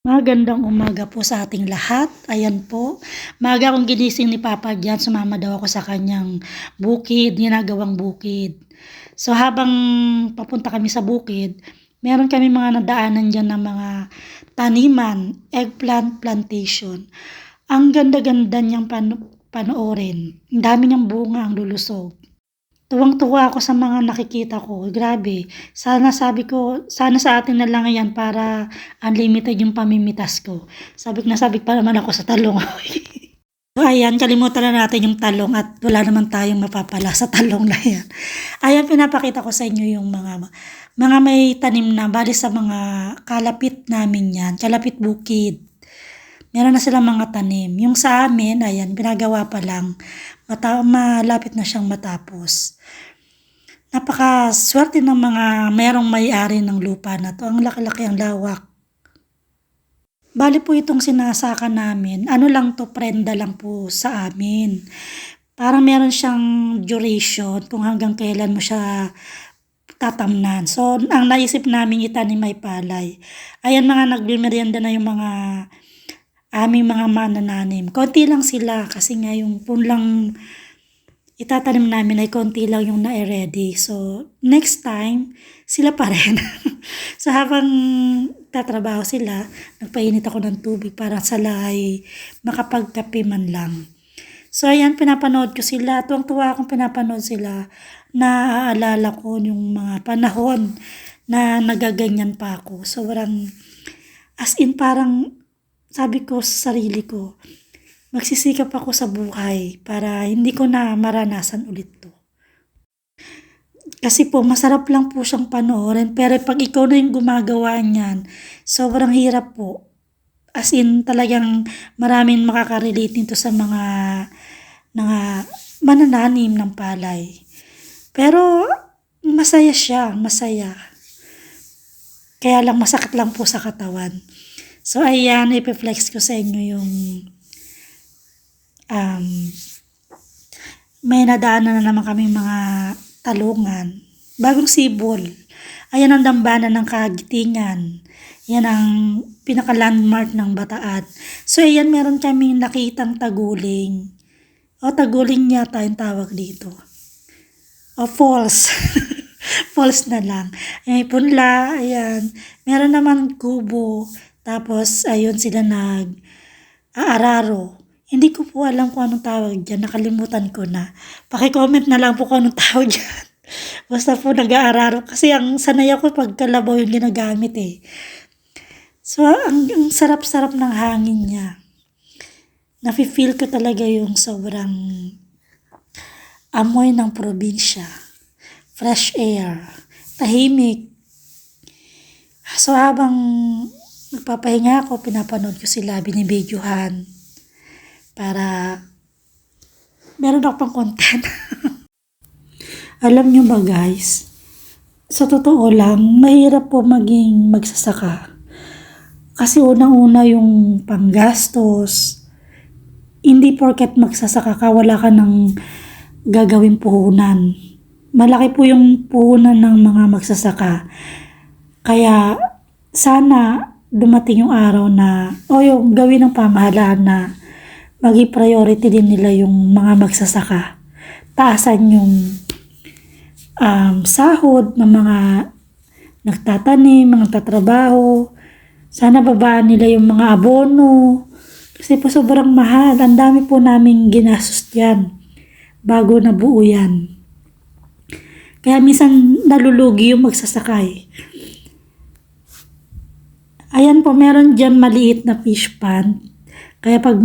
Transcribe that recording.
Magandang umaga po sa ating lahat. Ayan po, maaga akong ginising ni Papa diyan, sumama daw ako sa kanyang bukid, ginagawang bukid. So habang papunta kami sa bukid, meron kami mga nadaanan diyan na mga taniman, eggplant plantation. Ang ganda-ganda niyang panoorin. Ang dami niyang bunga ang lulusog. Tuwang-tuwa ako sa mga nakikita ko, grabe. Sana sa atin na lang yan para unlimited yung pamimitas ko. Sabik na sabik pa naman ako sa talong. Ayan, kalimutan na natin yung talong at wala naman tayong mapapala sa talong na yan. Ayan, pinapakita ko sa inyo yung mga may tanim na, bali sa mga kalapit namin yan, kalapit bukid. Meron na silang mga tanim. Yung sa amin, ayan, pinagawa pa lang. Malapit na siyang matapos. Napakaswerte ng mga merong may-ari ng lupa na to. Ang laki-laki ang lawak. Bali po itong sinasaka namin. Ano lang to, prenda lang po sa amin. Parang meron siyang duration kung hanggang kailan mo siya tatamnan. So, ang naisip namin itanim ay palay. Ayan, mga nagmerienda na yung mga aming mga manananim. Konti lang sila kasi nga yung punlang itatanim namin ay konti lang yung na-ready. So, next time, sila pa rin. So, habang tatrabaho sila, nagpainit ako ng tubig para sila ay makapagkape man lang. So, ayan, pinapanood ko sila. Tuwang-tuwa akong pinapanood sila. Naaalala ko yung mga panahon na nagaganyan pa ako. So, as in parang sabi ko sa sarili ko, magsisikap ako sa buhay para hindi ko na maranasan ulit to. Kasi po, masarap lang po siyang panoorin, pero pag ikaw na yung gumagawa niyan, sobrang hirap po. As in, talagang maraming makaka-relate nito sa mga manananim ng palay. Pero, masaya siya, masaya. Kaya lang masakit lang po sa katawan. So, ayan, ipiflex ko sa inyo yung may nadaanan na naman kaming mga talungan. Bagong sibol. Ayan ang dambana ng Kagitingan. Yan ang pinaka-landmark ng Bataan. So, ayan, meron kaming nakitang taguling. O, taguling yata yung tawag dito. O, falls. Falls na lang. May punla, ayan. Meron naman kubo. Tapos, ayun sila nag-aararo. Hindi ko po alam kung anong tawag dyan. Nakalimutan ko na. Paki-comment na lang po kung anong tawag dyan. Basta po nag-aararo. Kasi ang sanay ako pag kalabaw yung ginagamit eh. So, ang sarap-sarap ng hangin niya. Nafe-feel ko talaga yung sobrang amoy ng probinsya. Fresh air. Tahimik. So, habang nagpapahinga ako, pinapanood ko sila, binibidyohan para meron ako pang content. Alam nyo ba guys, sa totoo lang, mahirap po maging magsasaka. Kasi unang-una yung panggastos, hindi porket magsasaka ka, wala ka ng gagawing puhunan. Malaki po yung puhunan ng mga magsasaka. Kaya sana dumating yung araw na yung gawin ng pamahalaan na maging priority din nila yung mga magsasaka. Taasan yung sahod ng mga nagtatanim, mga tatrabaho. Sana babaan nila yung mga abono. Kasi po sobrang mahal. Ang dami po naming ginastos dyan bago nabuo yan. Kaya minsan nalulugi yung magsasakay. Ayan po, meron dyan maliit na fish pond. Kaya pag